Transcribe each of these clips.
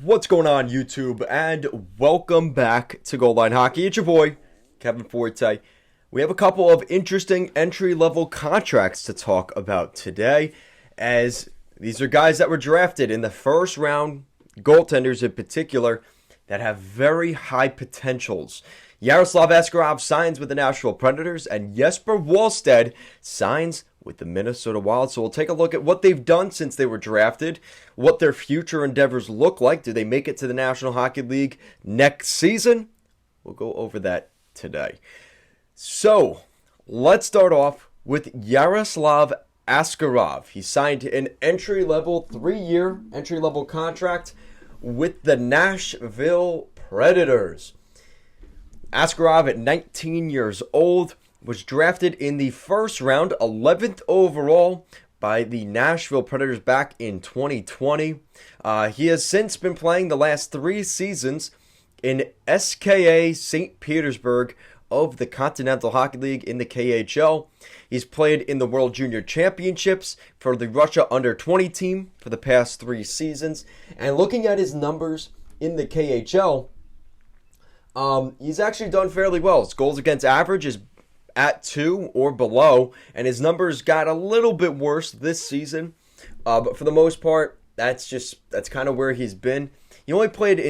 What's going on, YouTube? And welcome back to Goal Line Hockey. It's your boy, Kevin Forte. We have a couple of interesting entry-level contracts to talk about today, as these are guys that were drafted in the first round, goaltenders in particular, that have very high potentials. Yaroslav Askarov signs with the Nashville Predators, and Jesper Wallstedt signs with the Minnesota Wild. So we'll take a look at what they've done since they were drafted, what their future endeavors look like. Do they make it to the National Hockey League next season? We'll go over that today. So let's start off with Yaroslav Askarov. He signed an entry-level, 3-year entry-level contract with the Nashville Predators. Askarov, at 19 years old, was drafted in the first round, 11th overall, by the Nashville Predators back in 2020. He has since been playing the last 3 seasons in SKA St. Petersburg of the Continental Hockey League in the KHL. He's played in the World Junior Championships for the Russia Under-20 team for the past 3 seasons. And looking at his numbers in the KHL, he's actually done fairly well. His goals against average is at 2 or below, and his numbers got a little bit worse this season. But for the most part, that's kind of where he's been. He's only played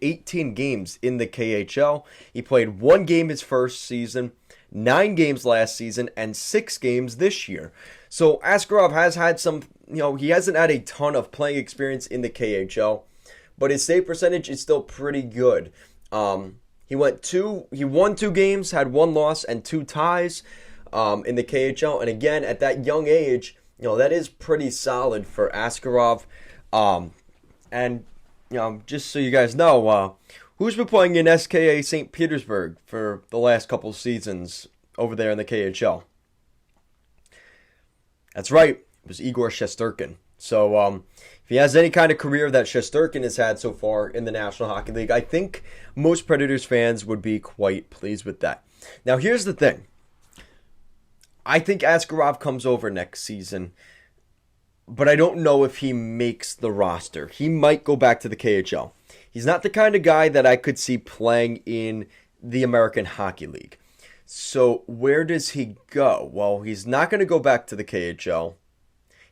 18 games in the KHL. He played 1 game his first season, 9 games last season, and 6 games this year. So Askarov has had some, he hasn't had a ton of playing experience in the KHL, but his save percentage is still pretty good. He won 2 games, had 1 loss and 2 ties in the KHL. And again, at that young age, that is pretty solid for Askarov. And just so you guys know, who's been playing in SKA St. Petersburg for the last couple seasons over there in the KHL? That's right, it was Igor Shesterkin. So if he has any kind of career that Shesterkin has had so far in the National Hockey League, I think most Predators fans would be quite pleased with that. Now, here's the thing. I think Askarov comes over next season, but I don't know if he makes the roster. He might go back to the KHL. He's not the kind of guy that I could see playing in the American Hockey League. So where does he go? Well, he's not going to go back to the KHL.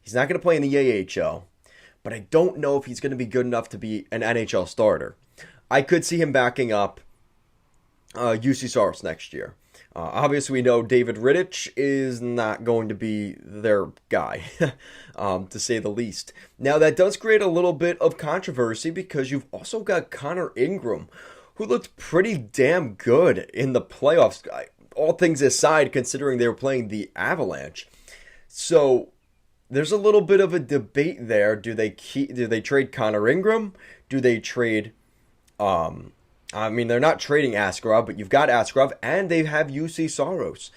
He's not going to play in the AHL, but I don't know if he's going to be good enough to be an NHL starter. I could see him backing up UC Saros next year. Obviously, we know David Rittich is not going to be their guy, to say the least. Now, that does create a little bit of controversy because you've also got Connor Ingram, who looked pretty damn good in the playoffs, all things aside, considering they were playing the Avalanche. So there's a little bit of a debate there. Do they trade Connor Ingram? Do they trade they're not trading Askarov, but you've got Askarov, and they have UC Saros.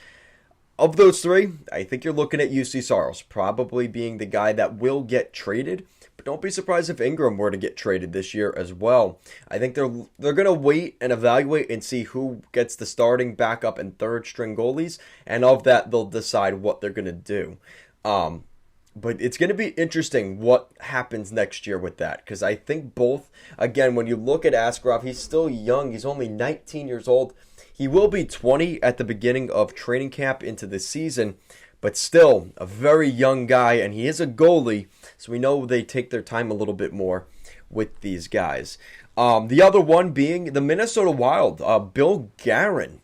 Of those 3, I think you're looking at UC Saros probably being the guy that will get traded. But don't be surprised if Ingram were to get traded this year as well. I think they're going to wait and evaluate and see who gets the starting, backup, and third string goalies, and of that they'll decide what they're going to do. But it's going to be interesting what happens next year with that. Because I think both, again, when you look at Askarov, he's still young. He's only 19 years old. He will be 20 at the beginning of training camp into the season. But still, a very young guy. And he is a goalie. So we know they take their time a little bit more with these guys. The other one being the Minnesota Wild. Bill Guerin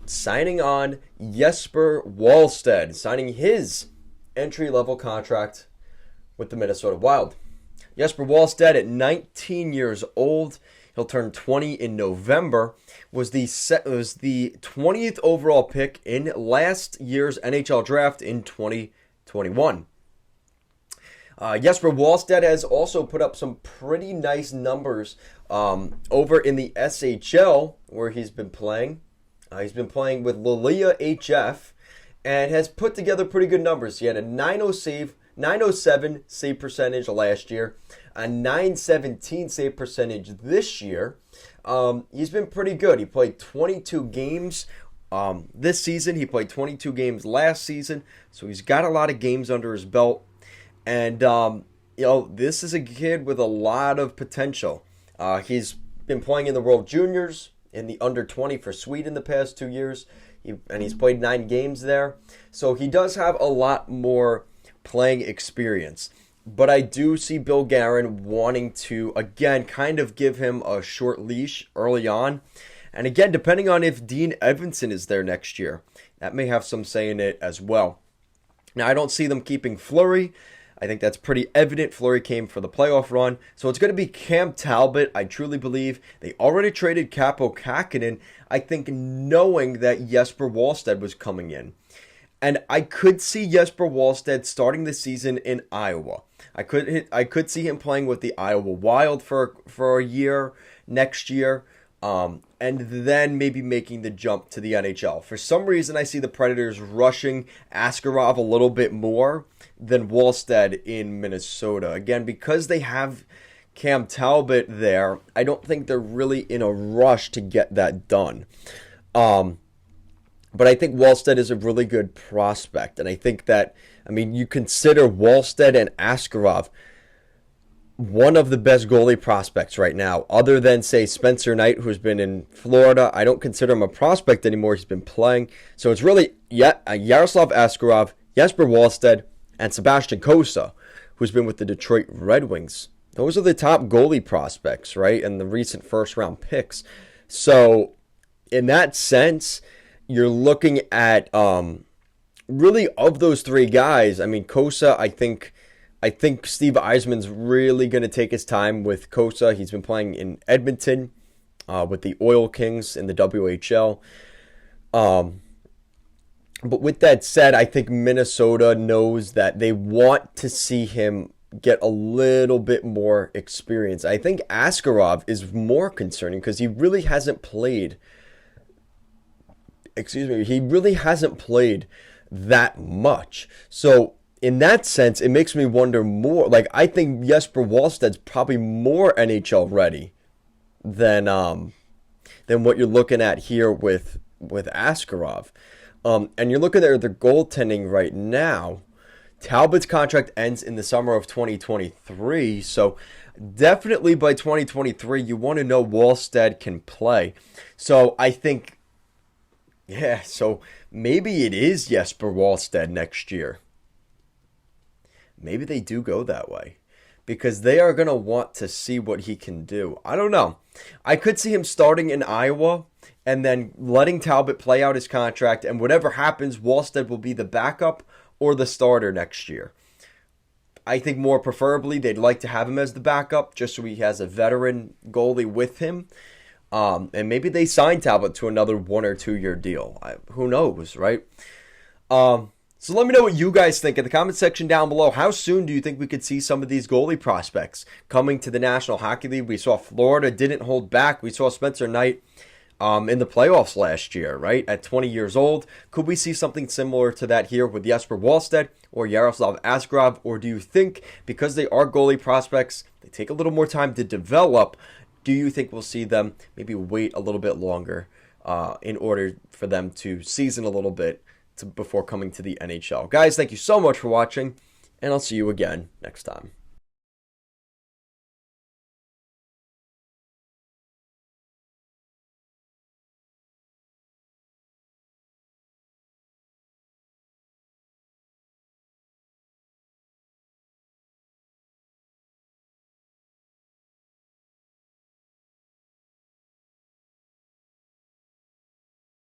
signing on Jesper Wallstedt. Signing his entry-level contract with the Minnesota Wild. Jesper Wallstedt, at 19 years old, he'll turn 20 in November, was the 20th overall pick in last year's NHL draft in 2021. Jesper Wallstedt has also put up some pretty nice numbers over in the SHL, where he's been playing. He's been playing with Lilia HF, and has put together pretty good numbers. He had a 907 save percentage last year, a 917 save percentage this year. He's been pretty good. He played 22 games this season. He played 22 games last season, so he's got a lot of games under his belt. And this is a kid with a lot of potential. He's been playing in the World Juniors, in the under 20 for Sweden the past 2 years, and he's played 9 games there. So he does have a lot more playing experience. But I do see Bill Guerin wanting to, again, kind of give him a short leash early on. And again, depending on if Dean Evanson is there next year, that may have some say in it as well. Now, I don't see them keeping Fleury. I think that's pretty evident. Fleury came for the playoff run. So it's going to be Cam Talbot, I truly believe. They already traded Kaapo Kähkönen, I think, knowing that Jesper Wallstedt was coming in. And I could see Jesper Wallstedt starting the season in Iowa. I could see him playing with the Iowa Wild for a year next year. And then maybe making the jump to the NHL. For some reason, I see the Predators rushing Askarov a little bit more than Wallstedt in Minnesota. Again, because they have Cam Talbot there, I don't think they're really in a rush to get that done. But I think Wallstedt is a really good prospect. And I think that, you consider Wallstedt and Askarov one of the best goalie prospects right now, other than, say, Spencer Knight, who's been in Florida. I don't consider him a prospect anymore. He's been playing. So it's really Yaroslav Askarov, Jesper Wallstedt, and Sebastian Cossa, who's been with the Detroit Red Wings. Those are the top goalie prospects, right, and the recent first-round picks. So in that sense, you're looking at, really, of those 3 guys, Cossa, I think Steve Yzerman's really going to take his time with Cossa. He's been playing in Edmonton with the Oil Kings in the WHL. But with that said, I think Minnesota knows that they want to see him get a little bit more experience. I think Askarov is more concerning because he really hasn't played. He really hasn't played that much. So in that sense, it makes me wonder more. I think Jesper Wallstedt's probably more NHL ready than what you're looking at here with Askarov. And you're looking at the goaltending right now. Talbot's contract ends in the summer of 2023, so definitely by 2023, you want to know Wallstedt can play. So I think, so maybe it is Jesper Wallstedt next year. Maybe they do go that way because they are going to want to see what he can do. I don't know. I could see him starting in Iowa and then letting Talbot play out his contract, and whatever happens, Wallstedt will be the backup or the starter next year. I think more preferably they'd like to have him as the backup just so he has a veteran goalie with him. And maybe they sign Talbot to another 1 or 2 year deal. Who knows, right? So let me know what you guys think in the comment section down below. How soon do you think we could see some of these goalie prospects coming to the National Hockey League? We saw Florida didn't hold back. We saw Spencer Knight in the playoffs last year, right? At 20 years old. Could we see something similar to that here with Jesper Wallstedt or Yaroslav Askarov? Or do you think because they are goalie prospects, they take a little more time to develop, do you think we'll see them maybe wait a little bit longer in order for them to season a little bit before coming to the NHL? Guys, thank you so much for watching, and I'll see you again next time.